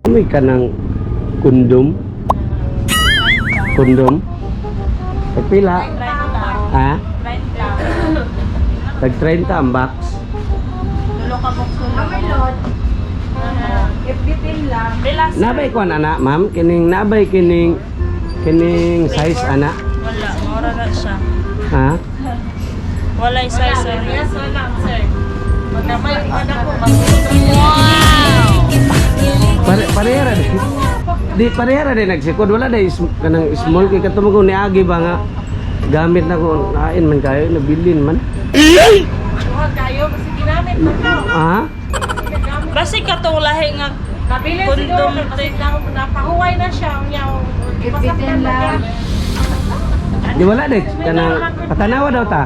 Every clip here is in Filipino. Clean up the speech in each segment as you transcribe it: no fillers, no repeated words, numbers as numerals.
May ka ng kondom. Kondom. Pagpila. Ha? Tag 30 ang box. Dulo ka box dulo. May load. FBP lang. Nabay ko anak, ma'am. Nabay kining size anak. Wala, mura na siya. Ha? Wala yung size, sir. Yes, wala, sir. Parehara din. Di parehara din nagsikod. Wala dahil kanang small kay katong ni agi ba nga gamit na ko nain man kayo nabilin man. Huwag kayo kasi ginamit mo ka. Ha? Basi katong lahi nga kondom kasi napahuway na siya. Ipitin lang. Di wala deh kanang patanawa daw ta.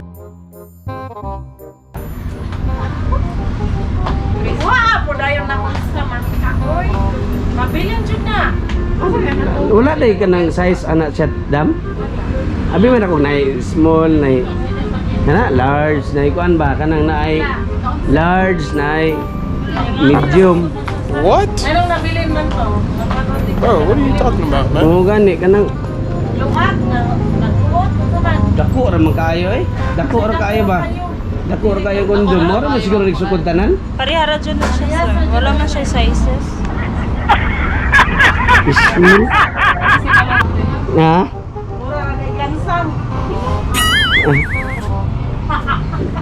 Wah, po dayon na sa mankakoy. Mabilin jud na. Wala dahil kanang size anak chat dam. Abi man ako na small na kana large na ikuan ba kanang naay large naay medium. What? Anong nabilin man to? Bro, what are you talking about, man? Oo gani kanang Luwag na nagkuot ko man. dako ra man kayo eh. Dako ra kayo ba? Dako ra kayo kondom. Ora mo siguro nagsukod tanan. Parihara dyan na siya, sir. Wala man siya sizes. Small. Ha? Mura na ikansam.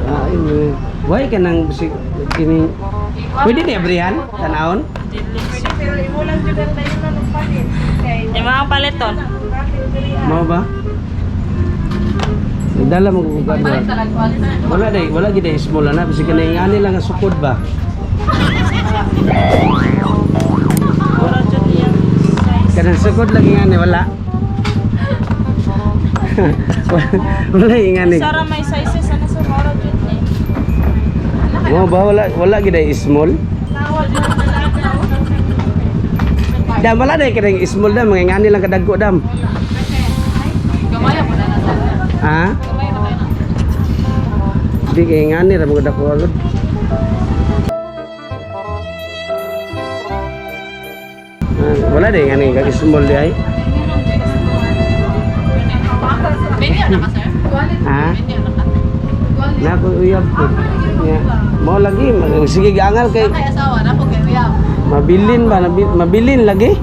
Ay, why ka nang kining pwede ni abrihan tanawon? Pero imo lang dyan na yun na nagpalit. Yung mga paliton. Mao ba? Dala mo ko ba? Wala gid ay small na basi kanay ngani lang ang sukod ba. Mura dyan yan. Kanang sukod lagi ngani wala. Wala ngani. Sara may sizes. Ano sa mura dyan eh? Mo ba wala gid ay small? Dam wala dai kanang small dam mga ngani lang kadagko dam. Gamaya mo na na sa. Ha? Gamaya na kayo na. Di kay ngani ra mo kadagko agad. Wala dai ngani kag small di ay. Benya na ka, sir? Ha? Benya na ka. Na ko uyab po. Nya, mo lagi sige gangal kay Kaya asawa na po kay Uyab. mabilin ba mabilin lagi.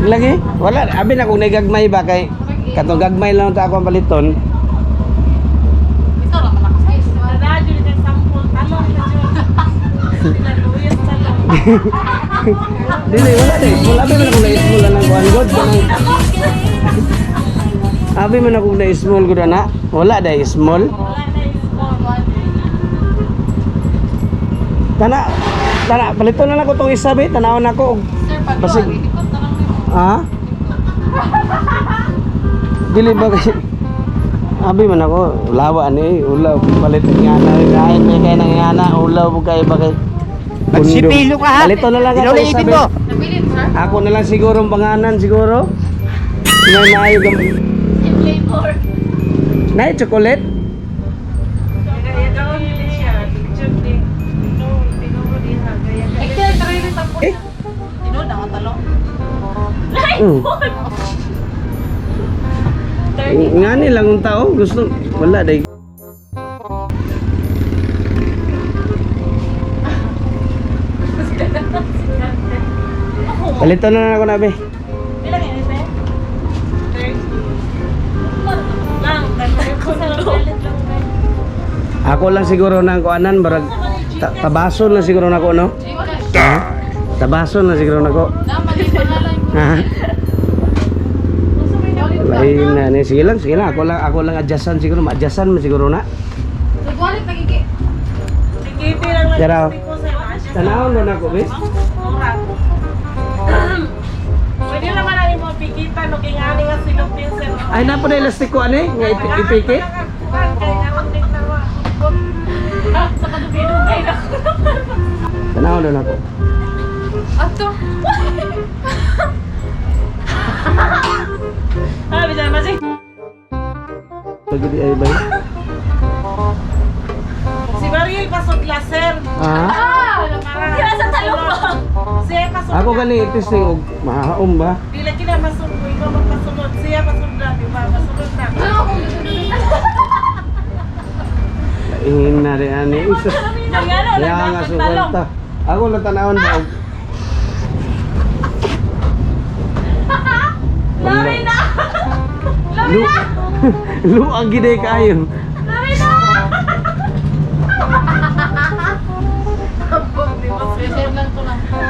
Lagi? Wala, abi na kung nagagmay ba kay katong gagmay lang ta ako ang paliton. Ito lang malakasize. Radyo ni kay sampol talong na jud. Sinaluyas talong. Dili wala dai. Wala abi man ako na small lang kuan god kanang. Abi man ako na small gud ana. Wala dai small. Wala na yung small one. Tana paliton na lang ko tong isa be tanawon ako. Sir, pag Basig- ikot na lang nito. Ha? Dili ba kay abi man ako lawa ni ulaw palit nga na kain may kay nang ngana ulaw mo kay ba kay Nagsipilo ka, ha? Palito na lang ako Inulitin mo. Nabilin, sir? Ako na lang siguro ang panganan siguro. May maayo gam. Yung flavor. Nay chocolate. Excel, try rin sa Eh. Tinod ang talong. Ngani lang ang tao gusto wala dai. Palito na lang ako na be. Ilang yun, ito? 30. Lang, Ako lang siguro nang kuanan barag tabason lang siguro nako no. Ha? Tabason lang siguro nako. Ha? Lain na ni sige lang ako lang adjustan siguro ma-adjustan mo siguro na. Nagwalit nagigi. Sige, lang lang. Daraw. Tanawon mo nako be. Pwede naman natin mo pikitan o kingani nga silupin sir. Ay na po na elastic ko ani nga ipikit. Sa kadugay-dugay na. Tanawon na nako. Ato. Ah, bisa masih. Pagdi ay bay. Si Mariel pasok Ah, Kaya sa talong. Siya kasunod. ako gani testing og mahaom ba? Dila kina masunod, ikaw magkasunod. Siya masunod na, di ba? Masunod na. Ingin na rin ani. Isa. Kaya nga suwelta. Ako lang tanawon ba og Lami na! lu luag gid kayo. Lami na!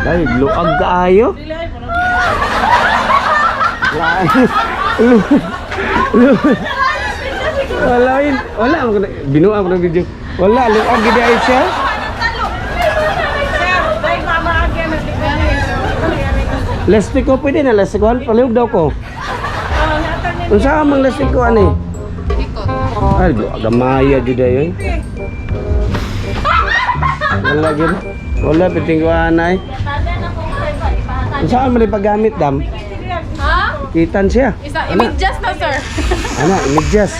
Ay, luag kaayo. Dila ay mo na. Wala ako na binuang ko ng video. Wala, luag gid ay siya. Sir, dahil mama agyan na tignan. Lastik ko pwede na lastikuhan, paliw daw ko. Unsa mang lastik ko ani? Ay, gamaya jud ayo. Wala gid. Wala piting ko anay. Unsa man rin paggamit dam? Ha? Kitan siya. Isa, imedyas na, sir. Ana, imedyas.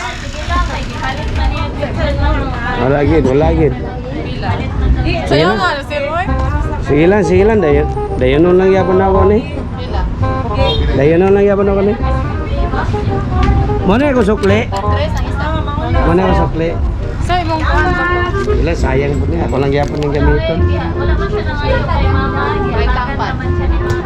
Wala gid, wala gid. Sayo nga, sir, oy. Sige lang, dayon lang yapon ako ni. Pila. Dayon lang yapon ako ni. Mo na ko sukli. Tres ang isa. Mo na ko sukli. Sir, imong kuhan ba? Wala sayang po niya. Ako lang yapon ng gamiton. Wala man siya na ngayon kay mama. May tampan. Wala man siya ni mama.